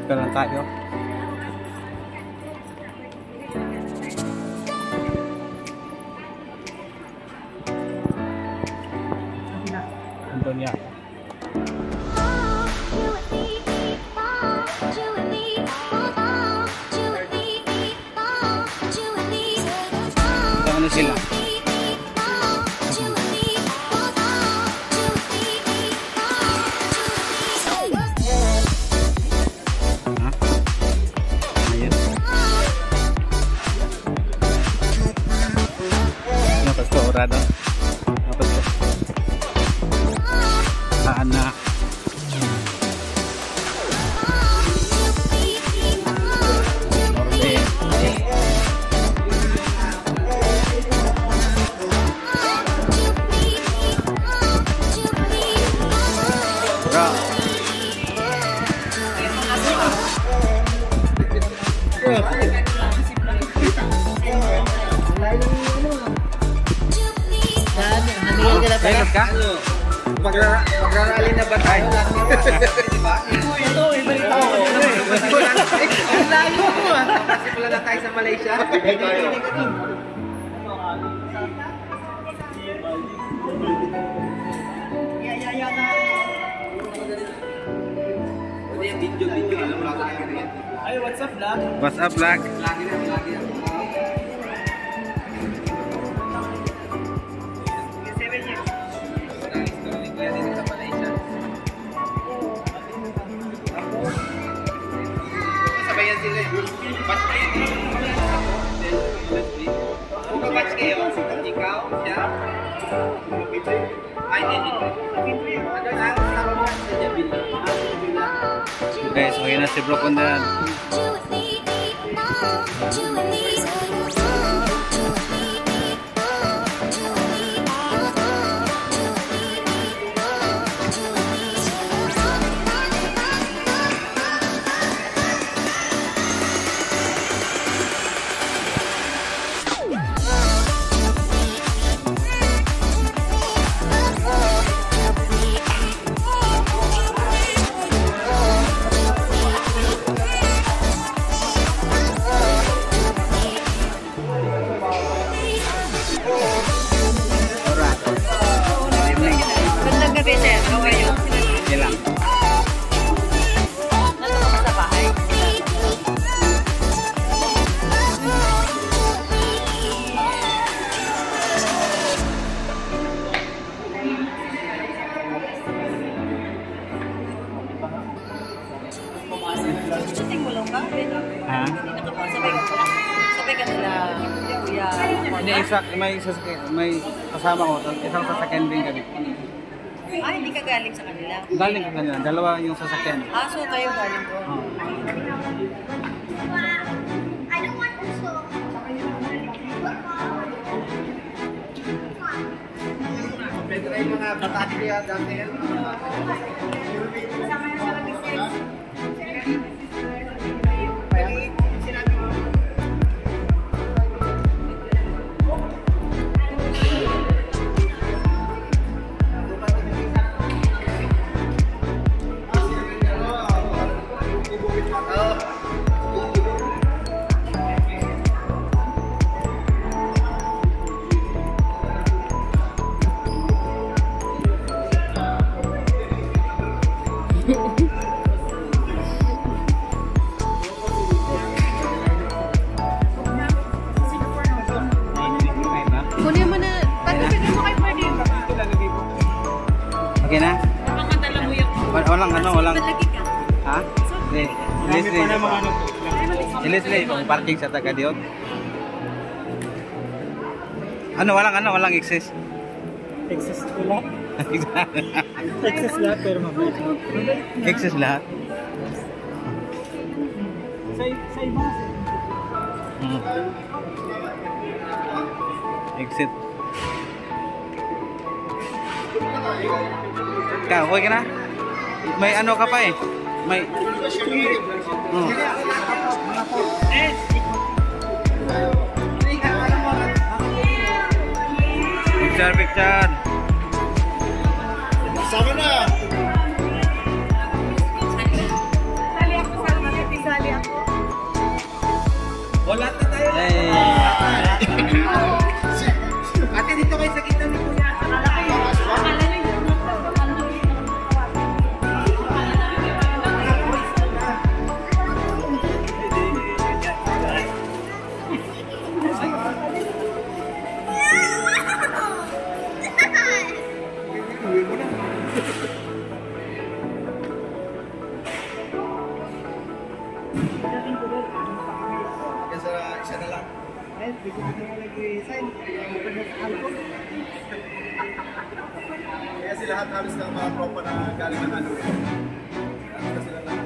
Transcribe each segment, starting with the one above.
Dito lang tayo. Andun yan. So, ano sila? Rado. Apa tuh? Anak. Orde. Bro. Pilot ka? Magrarally na ba tayo? Diba? Ito, ibalita ko. Ang layo mo ah. Kasi pala na tayo sa Malaysia. Ay, what's up, vlog? What's up, vlog? Lagi na. Sabayan sila eh. Batch kayo. Kung ka-batch kayo, ikaw, siya. Ay, hindi. Ano lang, sama sa Jabil. Guys, okay na si Bro Kundan. Shooting mo lang ba? Ha? Sabay ka nila, kuya. Hindi, may kasama ko. Isang sasakyan din kami. Ah, hindi ka galing sa kanila? Galing ka kanila. Dalawa yung sasakyan. Ah, so kayo galing ko. Pwede na yung mga batati kaya dati yan. Okay na? Walang. Ha? Leslie, parking sa Tagadiot. Walang excess. Excess lahat. Excess lahat pero mabait. Excess lahat. Sa iba. Exit. Ka, okay ka na? May ano ka pa eh. May Picture. Sama na! lahat na tayo. Hey. Ate, dito kayo sa gitna ni Kuya. Isa na lang. Kaya sila halos ng mga tropa na galing ng ano. Ano sila lang.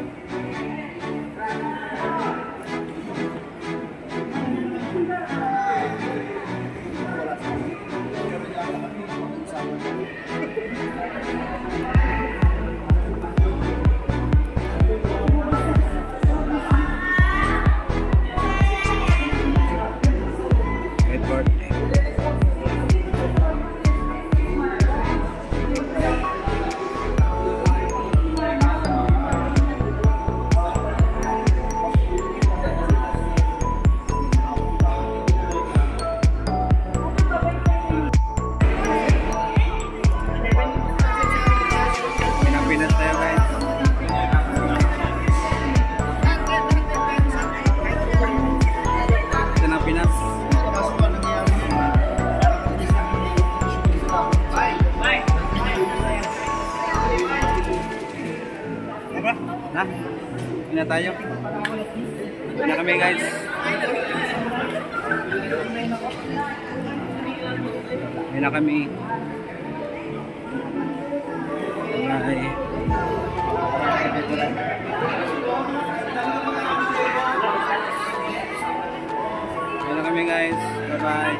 Na, na tayo. Na kami guys. Na kami. Ay. Na kami guys. Bye bye.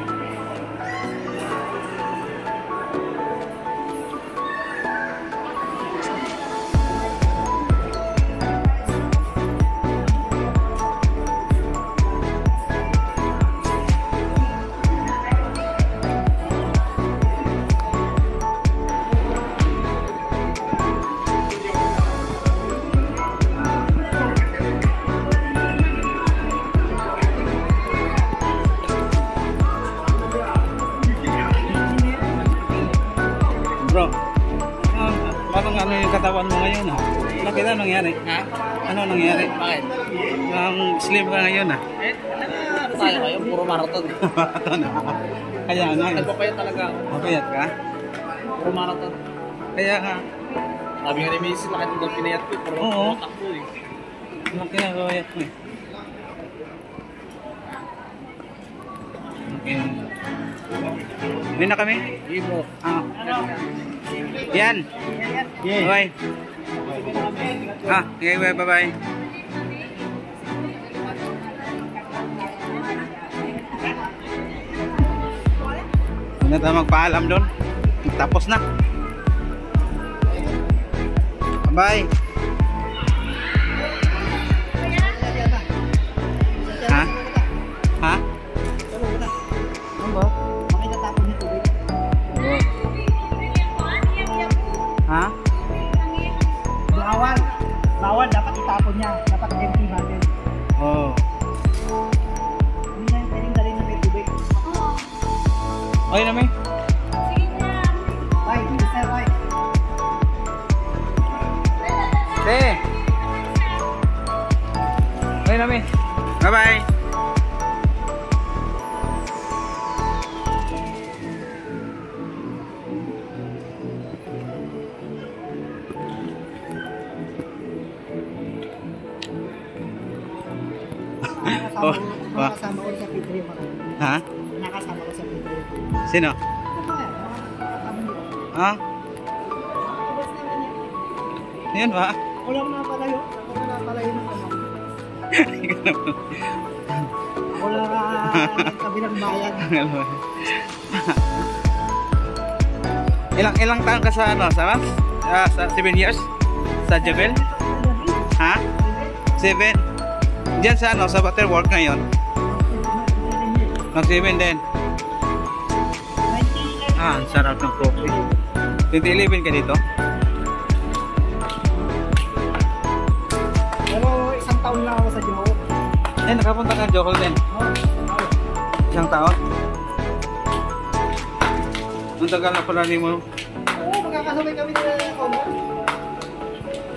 Bro, parang ano yung katawan mo ngayon ha? Bakit ano nangyari? Ha? Ano nangyari? Bakit? Ang slim ka ngayon ha? Ano tayo kayo? Puro marathon. Marathon ha? Kaya nga eh. Nagpapayat talaga ako. Mapayat ka? Puro marathon. Kaya nga. Sabi nga ni Macy, bakit mo daw pinayat ko? Puro Oo. takbo eh. Anong kinagawayat mo eh? Okay. Uwi na kami? Hindi bro. Ah. Yan. Yeah. Bye. Ah, okay, bye-bye. Ano tayo magpaalam doon? Tapos na. Bye. Ha? Ha? Ano ba? Makita tapon nito. Ha? Bawal. Bawal. Dapat itapon niya. Dapat empty natin. Oh. Hindi na yung pwedeng dalhin na may tubig. Okay na may? Bye. Sir, bye. Okay na may? Bye-bye. Nakasama ko sa P3 yung mga. Ha? Nakasama ko sa P3. Sino? Ha? Yan ba? Ako lang napalayo. Ako lang napalayo ng ano. Ako lang kabilang bayan. Ilang taon ka sa ano? Sa 7 years? Sa Jebel? Ha? 7? Diyan sa ano? Sa Butterworth ngayon? Mag 7 din. Ah, ang sarap ng coffee. 2011 ka dito? Pero isang taon lang ako sa Johor. Ay, nakapunta ka Jokol din. Isang taon? Ang tagal na pala mo. Oo, magkakasabay kami nila ng Conrad.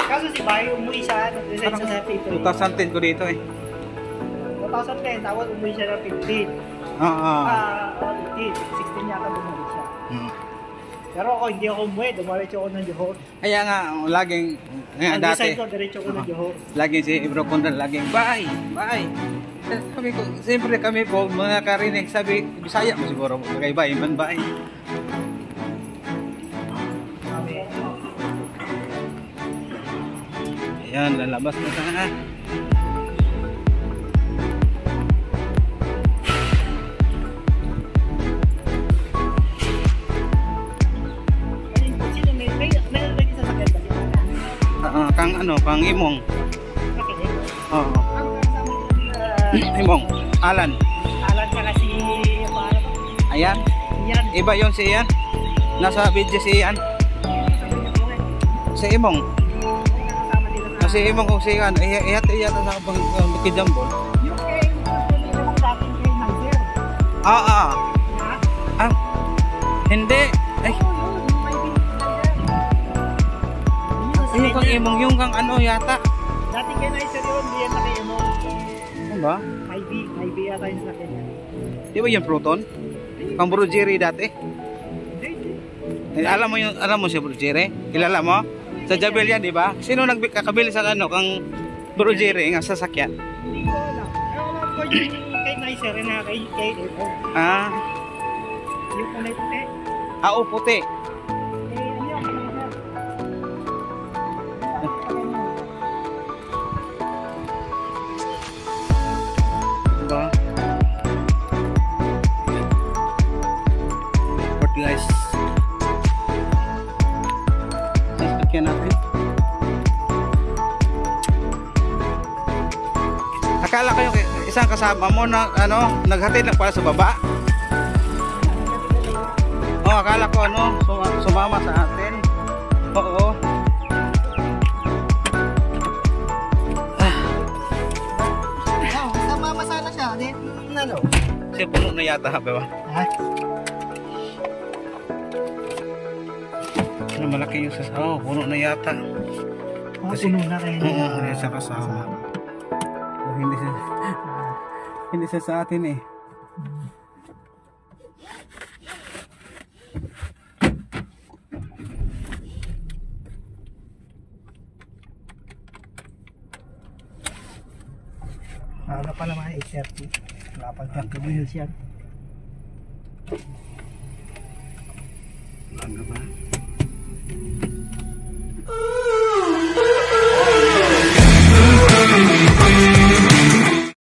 Kaso si Bay, umuwi siya, nag-resign siya sa paper. 2010 ko dito eh. 2010, tapos umuwi siya ng 15. Oo. 15. 16 yata bumalik siya. Hmm. Pero ako, hindi ako umuwi, dumaretso ako ng Johor. Kaya nga, laging, nga Ang dati, resign ko, diretso ako ng Johor. laging si Ibro Conrad, laging, bye, bye. Sabi ko, siyempre kami po, mga karinig, sabi, Bisaya mo siguro, kay bye, man bye. Ayan, lalabas na sana. Sino may lagi sa sakyan ba? Kang ano, kang Imong. Okay. Oo. Ang kasama nila, Imong, Alan. Alan ka kasi, paano ba? Ayan, Yan. iba yon si Ian. Nasa video si Ian. Si Imong. Kasama nila sa... Kasi Imong kung si Ian, ihat sa Bukidjambon. Yung kay, yung dating kay Niger. Ah. Ha? Ah, hindi. Ay, yung kang Imong, yung kang ano yata. Dating kay Niger yun, hindi yan na kay Emo. Ano ba? Ivy yata yung sa kanya. Di ba yung Proton? Kang Brugeri dati? Alam mo si Brugeri? Kilala mo? Sa Jabel yan, di ba? Sino nagkakabili sa ano, kang Brugeri, ng sasakyan? Hindi ko alam. Pero alam ko yung kay Niger na kay Emo. Ah, Yung kulay puti. puti. Ano yung Niger? Diba? Port guys. Sasakyan natin. Akala ko yung isang kasama mo na ano, naghatid lang pala sa baba. Oh, akala ko ano, sumama sa atin. Oo. Sama sana siya. Ano? Kasi puno na yata, ba? Ha? Ano, malaki yung sasawa. Puno na yata. Kasi- Puno na kayo. Oo, hindi siya kasama. Hindi siya sa atin eh. Ano pa naman 8:30. Kapag nagkabilis yan. Ano ba?